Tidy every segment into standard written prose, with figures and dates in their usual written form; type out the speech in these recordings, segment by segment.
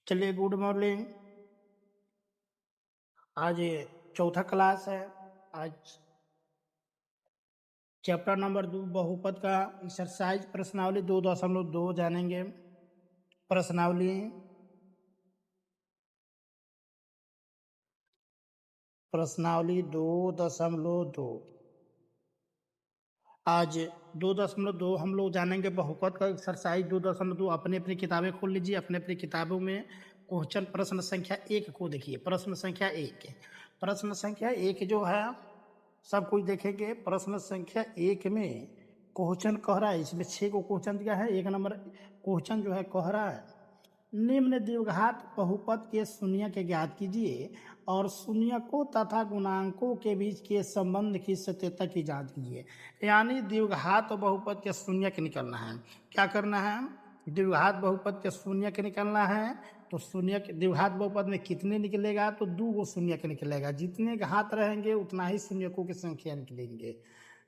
चलिए, good morning. आज चौथा क्लास है। आज चैप्टर नंबर 2 बहुपद का एक्सरसाइज प्रश्नावली 2.2 जानेंगे। प्रश्नावली 2.2। आज 2.2 हम लोग जानेंगे बहुपद का एक्सरसाइज 2.2। अपनी अपनी किताबें खोल लीजिए। अपने अपनी किताबों में क्वेश्चन प्रश्न संख्या 1 को देखिए। प्रश्न संख्या 1, प्रश्न संख्या 1 जो है सब कुछ देखेंगे। प्रश्न संख्या 1 में क्वेश्चन कह रहा है, इसमें 6 को क्वेश्चन दिया है। 1 नंबर क्वेश्चन जो है कह रहा है, निम्न द्विघात बहुपद के शून्यक ज्ञात कीजिए और शून्यकों तथा गुणांकों के बीच के संबंध की सत्यता की जांच कीजिए। यानी द्विघात बहुपद के शून्यक निकलना है। क्या करना है? द्विघात बहुपद के शून्यक निकलना है। तो शून्यक द्विघात बहुपद में कितने निकलेगा? तो 2 शून्यक निकलेगा। जितने घात रहेंगे उतना ही शून्यकों की संख्या निकलेंगे।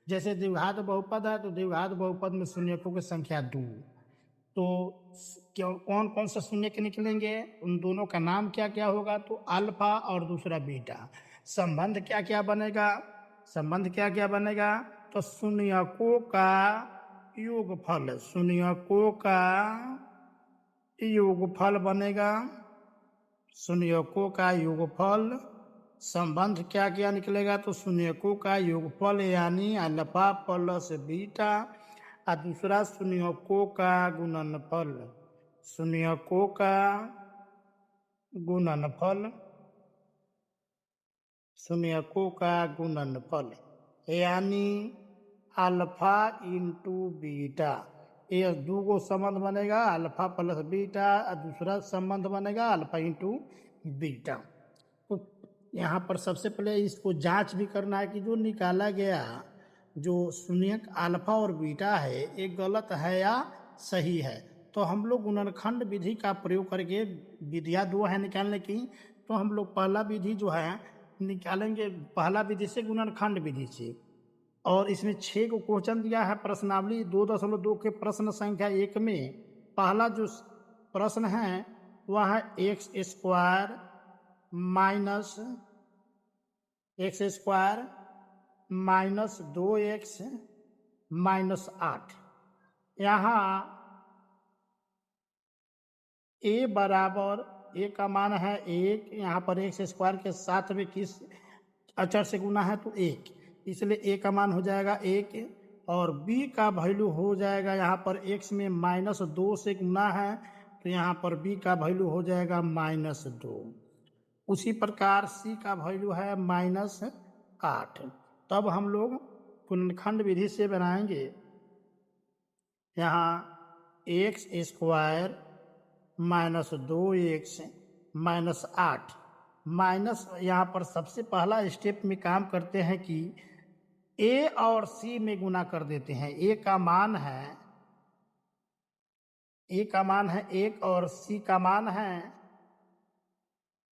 जैसे द्विघात बहुपद है तो द्विघात बहुपद में शून्यकों की संख्या 2। तो कौन कौन से शून्यक निकलेंगे? उन दोनों का नाम क्या क्या होगा? तो अल्फा और दूसरा बीटा। संबंध क्या क्या बनेगा? संबंध क्या क्या बनेगा? तो शून्यकों का योगफल, शून्यकों का योगफल बनेगा। शून्यकों का योगफल। संबंध क्या क्या निकलेगा? तो शून्यकों का योगफल यानी अल्फा प्लस बीटा, और दूसरा शून्यकों का गुणनफल, शून्यकों का गुणनफल, शून्यकों का गुणनफल यानी अल्फा इंटू बीटा। ये 2 संबंध बनेगा, अल्फा प्लस बीटा, और दूसरा संबंध बनेगा अल्फा इंटू बीटा। तो यहाँ पर सबसे पहले इसको जांच भी करना है कि जो निकाला गया जो शून्यक अल्फा और बीटा है ये गलत है या सही है। तो हम लोग गुणनखंड विधि का प्रयोग करके, विधियाँ 2 है निकालने की, तो हम लोग पहला विधि जो है निकालेंगे, पहला विधि से गुणनखंड विधि से। और इसमें 6 को क्वेश्चन दिया है। प्रश्नावली 2.2 के प्रश्न संख्या 1 में पहला जो प्रश्न है वह है x square minus 2x minus 8। यहाँ a बराबर, a का मान है 1। यहाँ पर एक्स स्क्वायर के साथ में किस अचर से गुना है? तो 1, इसलिए a का मान हो जाएगा 1। और b का वैल्यू हो जाएगा, यहाँ पर x में -2 से गुना है तो यहाँ पर b का वैल्यू हो जाएगा -2। उसी प्रकार c का वैल्यू है -8। तब हम लोग गुणनखंड विधि से बनाएंगे। यहाँ x square minus 2x minus 8 minus, यहाँ पर सबसे पहला स्टेप में काम करते हैं कि a और c में गुना कर देते हैं। a का मान है 1 और c का मान है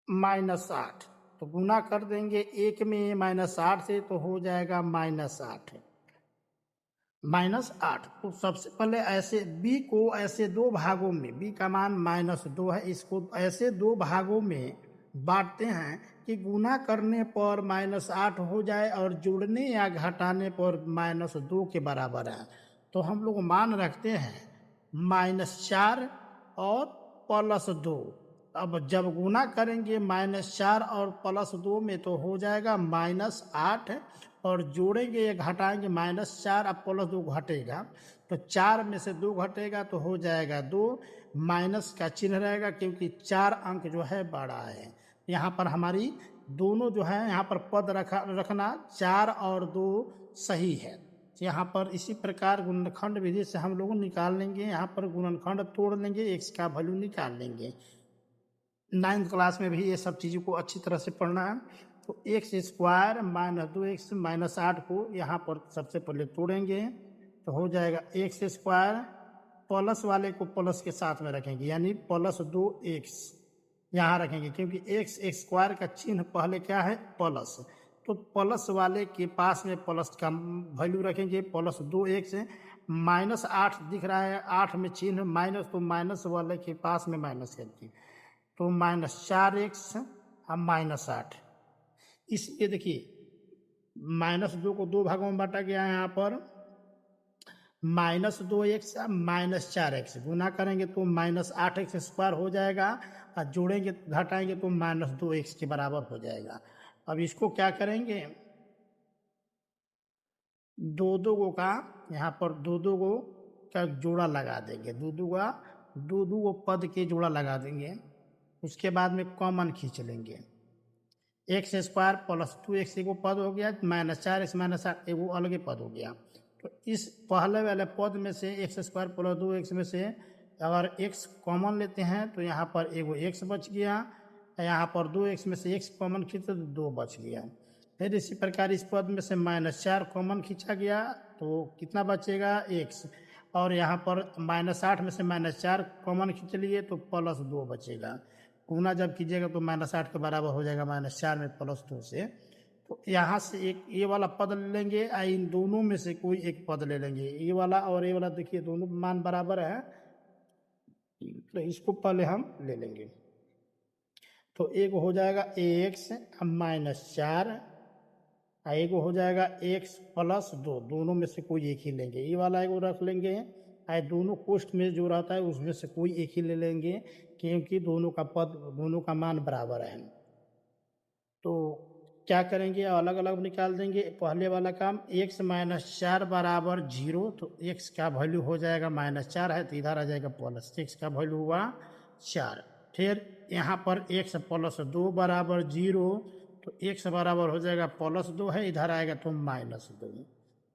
-8। तो गुना कर देंगे 1 में -8 से तो हो जाएगा -8। तो सबसे पहले ऐसे b को ऐसे 2 भागों में, b का मान -2 है, इसको ऐसे 2 भागों में बांटते हैं कि गुना करने पर -8 हो जाए और जोड़ने या घटाने पर -2 के बराबर है। तो हम लोग मान रखते हैं -4 और +2। अब जब गुना करेंगे -4 और +2 में तो हो जाएगा -8, और जोड़ेंगे या घटाएंगे -4 और +2 घटेगा तो 4 में से 2 घटेगा तो हो जाएगा 2। माइनस का चिन्ह रहेगा क्योंकि 4 अंक जो है बड़ा है। यहाँ पर हमारी दोनों जो है यहाँ पर पद रखना 4 और 2 सही है। यहाँ पर इसी प्रकार गुणनखंड विधि से हम लोग निकाल लेंगे। यहाँ पर गुणनखंड तोड़ लेंगे, एक्स का वैल्यू निकाल लेंगे। 9th क्लास में भी ये सब चीज़ों को अच्छी तरह से पढ़ना है। तो x square minus 2x minus 8 को यहाँ पर सबसे पहले तोड़ेंगे तो हो जाएगा एक्स स्क्वायर, प्लस वाले को प्लस के साथ में रखेंगे यानी +2x यहाँ रखेंगे क्योंकि एक्स स्क्वायर का चिन्ह पहले क्या है? प्लस। तो प्लस वाले के पास में प्लस का वैल्यू रखेंगे +2x। -8 दिख रहा है, 8 में चिन्ह माइनस, तो माइनस वाले के पास में माइनस करके तो -4x और -8। इसलिए देखिए -2 को 2 भागों में बांटा गया है। यहाँ पर -2x -4x गुना करेंगे तो -8x² हो जाएगा, और जोड़ेंगे घटाएंगे तो -2x के बराबर हो जाएगा। अब इसको क्या करेंगे, दो गो का यहाँ पर दो गो का जोड़ा लगा देंगे, दो गो पद के जोड़ा लगा देंगे। उसके बाद में कॉमन खींच लेंगे, x² + 2x एगो पद हो गया, -4x -8 एगो अलगे पद हो गया। तो इस पहले वाले पद में से x² + 2x में से अगर x कॉमन लेते हैं तो यहाँ पर एगो x बच गया, यहाँ पर 2x में से x कॉमन खींचे तो 2 बच गया। फिर इसी प्रकार इस पद में से -4 कॉमन खींचा गया तो कितना बचेगा, x। और यहाँ पर -8 में से -4 कॉमन खींच लिए तो +2 बचेगा। गुना जब कीजिएगा तो -8 के बराबर हो जाएगा -4 में +2 से। तो यहाँ से एक ये वाला पद ले लेंगे, इन दोनों में से कोई एक पद ले लेंगे। ये वाला और ये वाला देखिए दोनों मान बराबर है, तो इसको पहले हम ले लेंगे। तो एक हो जाएगा x -4, एक हो जाएगा x + 2, दोनों में से कोई एक ही लेंगे। ये वाला एगो रख लेंगे, दोनों कोष्ठ में जो रहता है उसमें से कोई एक ही ले लेंगे, क्योंकि दोनों का मान बराबर है। तो क्या करेंगे, अलग अलग निकाल देंगे। पहले वाला काम x -4 बराबर 0, तो x का वैल्यू हो जाएगा -4 है तो इधर आ जाएगा +6 का वैल्यू हुआ 4। फिर यहाँ पर x + 2 बराबर 0, तो x बराबर हो जाएगा +2 है, इधर आएगा तो -2,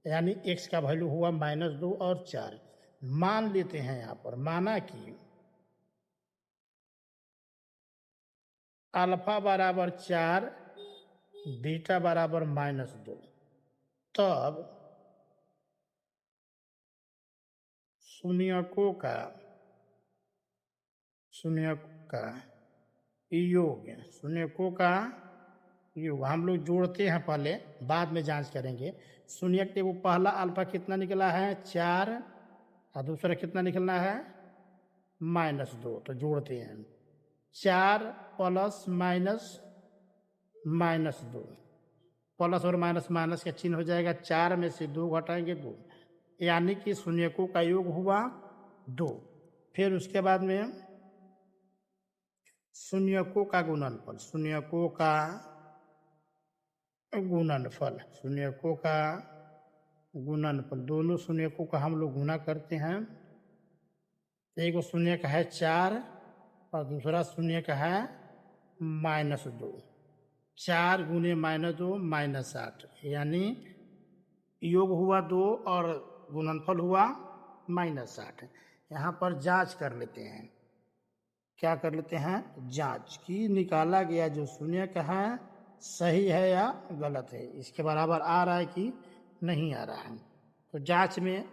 यानी x का वैल्यू हुआ -2 और 4। मान लेते हैं, यहाँ पर माना कि अल्फा बराबर 4 बीटा बराबर -2, तब शून्यकों का योग हम लोग जोड़ते हैं, पहले बाद में जांच करेंगे। शून्यक के वो पहला अल्फा कितना निकला है 4, और दूसरा कितना निकलना है -2, तो जोड़ते हैं। 4 + -2, प्लस और माइनस का चिन्ह हो जाएगा, 4 में से 2 घटाएंगे 2, यानी कि शून्यकों का योग हुआ 2। फिर उसके बाद में शून्यकों का गुणनफल, दोनों शून्यकों का हम लोग गुना करते हैं। एक शून्य का है 4 और दूसरा शून्य का है -2। 4 गुने -2 -8, यानी योग हुआ 2 और गुणनफल हुआ -8। यहाँ पर जांच कर लेते हैं, क्या कर लेते हैं, जांच की निकाला गया जो शून्य का है सही है या गलत है, इसके बराबर आ रहा है कि नहीं आ रहा है। तो जांच में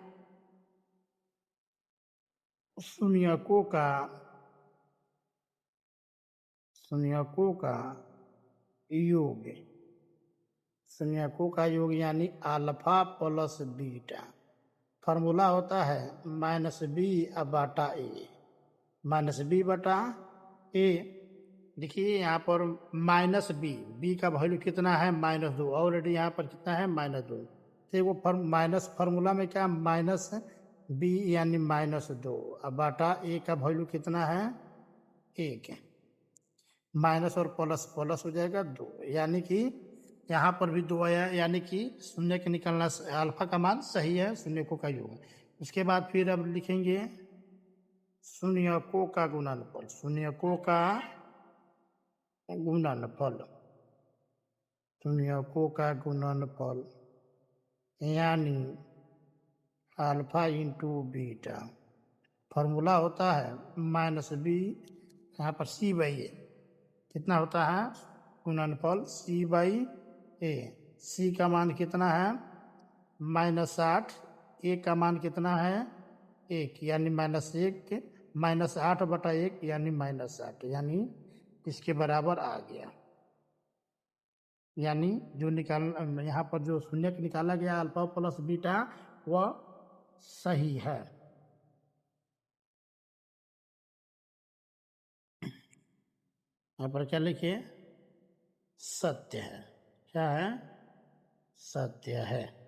शून्यकों का योग यानी अल्फा + बीटा, फार्मूला होता है -b/a। देखिए यहाँ पर -b का वैल्यू कितना है -2, ऑलरेडी यहाँ पर कितना है -2, तो वो माइनस फार्मूला में क्या -b यानी -2, अब /a का वैल्यू कितना है 1, माइनस और प्लस हो जाएगा 2, यानी कि यहाँ पर भी 2 आया, यानी कि शून्य के निकलना अल्फा का मान सही है, शून्यकों का योग। उसके बाद फिर अब लिखेंगे शून्यकों का गुणनफल यानी अल्फा × बीटा। फार्मूला होता है -b, यहाँ पर c/a कितना होता है गुणनफल c/a। c का मान कितना है -8, a का मान कितना है 1, यानी -1 -8/1 यानी -8, यानी इसके बराबर आ गया। यानी जो यहाँ पर जो शून्य निकाला गया अल्फा + बीटा वह सही है। यहाँ पर क्या लिखिए, सत्य है। क्या है? सत्य है।